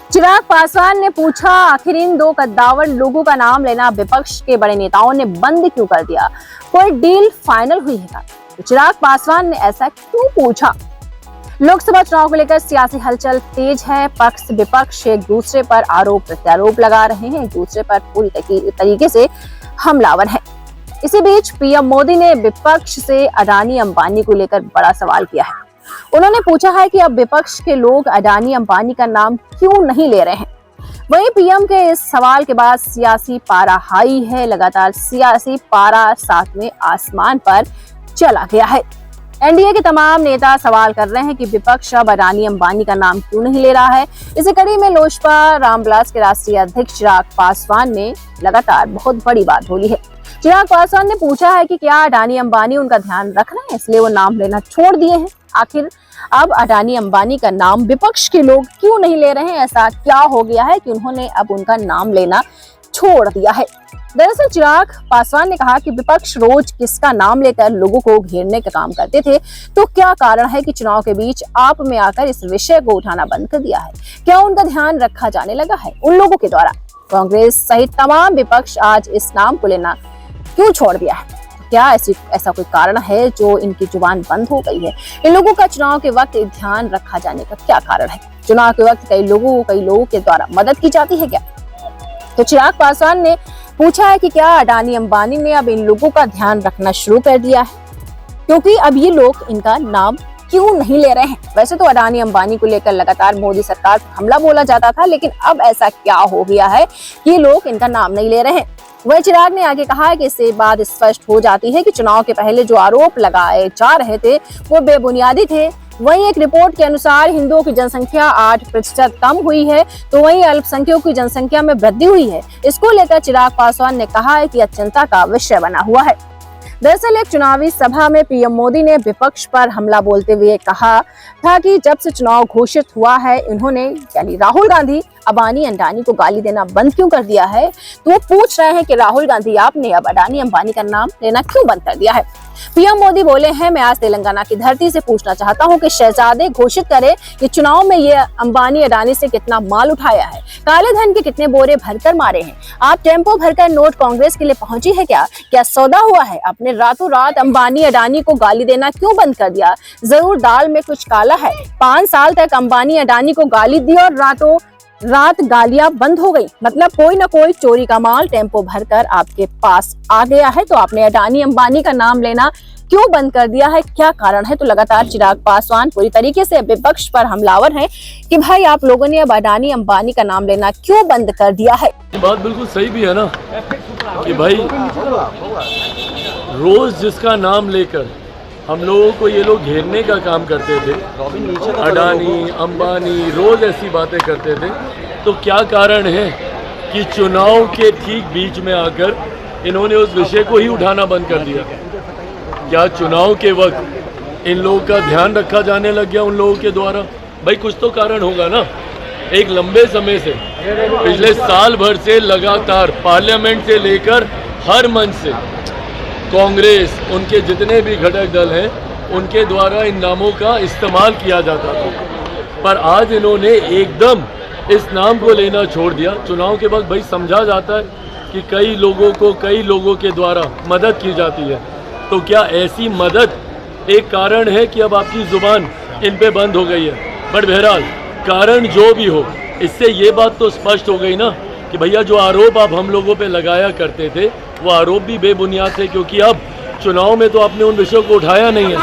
चिराग पासवान ने पूछा, आखिर इन दो कद्दावर लोगों का नाम लेना विपक्ष के बड़े नेताओं ने बंद क्यों कर दिया? कोई डील फाइनल हुई है? तो चिराग पासवान ने ऐसा क्यों पूछा? लोकसभा चुनाव को लेकर सियासी हलचल तेज है। पक्ष विपक्ष एक दूसरे पर आरोप प्रत्यारोप लगा रहे हैं, एक दूसरे पर पूरी तरीके से हमलावर है। इसी बीच पीएम मोदी ने विपक्ष से अडानी अंबानी को लेकर बड़ा सवाल किया है। उन्होंने पूछा है कि अब विपक्ष के लोग अडानी अंबानी का नाम क्यों नहीं ले रहे हैं। वहीं पीएम के इस सवाल के बाद सियासी पारा हाई है। लगातार सियासी पारा 7वें आसमान पर चला गया है। एनडीए के तमाम नेता सवाल कर रहे हैं कि विपक्ष अब अडानी अंबानी का नाम क्यों नहीं ले रहा है। इसी कड़ी में लोजपा रामविलास के राष्ट्रीय अध्यक्ष चिराग पासवान ने लगातार बहुत बड़ी बात बोली है। चिराग पासवान ने पूछा है कि क्या अडानी अंबानी उनका ध्यान रख रहे हैं, इसलिए वो नाम लेना छोड़ दिए हैं। आखिर अब अडानी अंबानी का नाम विपक्ष के लोग क्यों नहीं ले रहे हैं? ऐसा क्या हो गया है कि उन्होंने अब उनका नाम लेना छोड़ दिया है? दरअसल चिराग पासवान ने कहा कि विपक्ष रोज किसका नाम लेकर लोगों को घेरने का काम करते थे, तो क्या कारण है कि चुनाव के बीच आप में आकर इस विषय को उठाना बंद कर दिया है? क्या उनका ध्यान रखा जाने लगा है उन लोगों के द्वारा? कांग्रेस सहित तमाम विपक्ष आज इस नाम को लेना क्यों छोड़ दिया है? क्या ऐसा कोई कारण है जो इनकी जुबान बंद हो गई है? इन लोगों का चुनाव के वक्त ध्यान रखा जाने का क्या कारण है? चुनाव के वक्त कई लोगों के द्वारा मदद की जाती है क्या? तो चिराग पासवान ने पूछा है कि क्या अडानी अंबानी ने अब इन लोगों का ध्यान रखना शुरू कर दिया है, क्योंकि अब ये लोग इनका नाम क्यों नहीं ले रहे हैं? वैसे तो अडानी अंबानी को लेकर लगातार मोदी सरकार पर हमला बोला जाता था, लेकिन अब ऐसा क्या हो गया है कि ये लोग इनका नाम नहीं ले रहे हैं? वही चिराग ने आगे कहा है कि इससे बात स्पष्ट हो जाती है कि चुनाव के पहले जो आरोप लगाए जा रहे थे वो बेबुनियादी थे। वहीं एक रिपोर्ट के अनुसार हिंदुओं की जनसंख्या 8% कम हुई है, तो वहीं अल्पसंख्यकों की जनसंख्या में वृद्धि हुई है। इसको लेकर चिराग पासवान ने कहा है कि यह चिंता का विषय बना हुआ है। दरअसल एक चुनावी सभा में पीएम मोदी ने विपक्ष पर हमला बोलते हुए कहा था कि जब से चुनाव घोषित हुआ है, इन्होंने यानी राहुल गांधी अडानी अंबानी को गाली देना बंद क्यों कर दिया है? तो वो पूछ रहे हैं कि राहुल गांधी आपने अब अडानी अंबानी का नाम लेना क्यों बंद कर दिया है? पीएम मोदी बोले हैं, मैं आज तेलंगाना की धरती से पूछना चाहता हूं कि शहजादे घोषित करे कि चुनाव में ये अंबानी अडानी से कितना माल उठाया है, काले धन के कितने बोरे भरकर मारे हैं। आप टेम्पो भरकर नोट कांग्रेस के लिए पहुंची है क्या सौदा हुआ है? आपने रातों रात अंबानी अडानी को गाली देना क्यों बंद कर दिया? जरूर दाल में कुछ काला है। 5 साल तक अंबानी अडानी को गाली दी और रातों रात गालियां बंद हो गई। मतलब कोई ना कोई चोरी का माल टेम्पो भरकर आपके पास आ गया है, तो आपने अडानी अंबानी का नाम लेना क्यों बंद कर दिया है? क्या कारण है? तो लगातार चिराग पासवान पूरी तरीके से विपक्ष पर हमलावर हैं कि भाई आप लोगों ने अब अडानी अंबानी का नाम लेना क्यों बंद कर दिया है? बात बिल्कुल सही भी है ना कि भाई रोज जिसका नाम लेकर हम लोगों को ये लोग घेरने का काम करते थे, अडानी अंबानी रोज ऐसी बातें करते थे, तो क्या कारण है कि चुनाव के ठीक बीच में आकर इन्होंने उस विषय को ही उठाना बंद कर दिया? क्या चुनाव के वक्त इन लोगों का ध्यान रखा जाने लग गया उन लोगों के द्वारा? भाई कुछ तो कारण होगा ना। एक लंबे समय से पिछले साल भर से लगातार पार्लियामेंट से लेकर हर मंच से कांग्रेस, उनके जितने भी घटक दल हैं, उनके द्वारा इन नामों का इस्तेमाल किया जाता था, पर आज इन्होंने एकदम इस नाम को लेना छोड़ दिया। चुनाव के वक्त भाई समझा जाता है कि कई लोगों के द्वारा मदद की जाती है, तो क्या ऐसी मदद एक कारण है कि अब आपकी जुबान इन पे बंद हो गई है? बट बहरहाल कारण जो भी हो, इससे ये बात तो स्पष्ट हो गई ना कि भैया जो आरोप आप हम लोगों पे लगाया करते थे वो आरोप भी बेबुनियाद थे, क्योंकि अब चुनाव में तो आपने उन विषयों को उठाया नहीं है।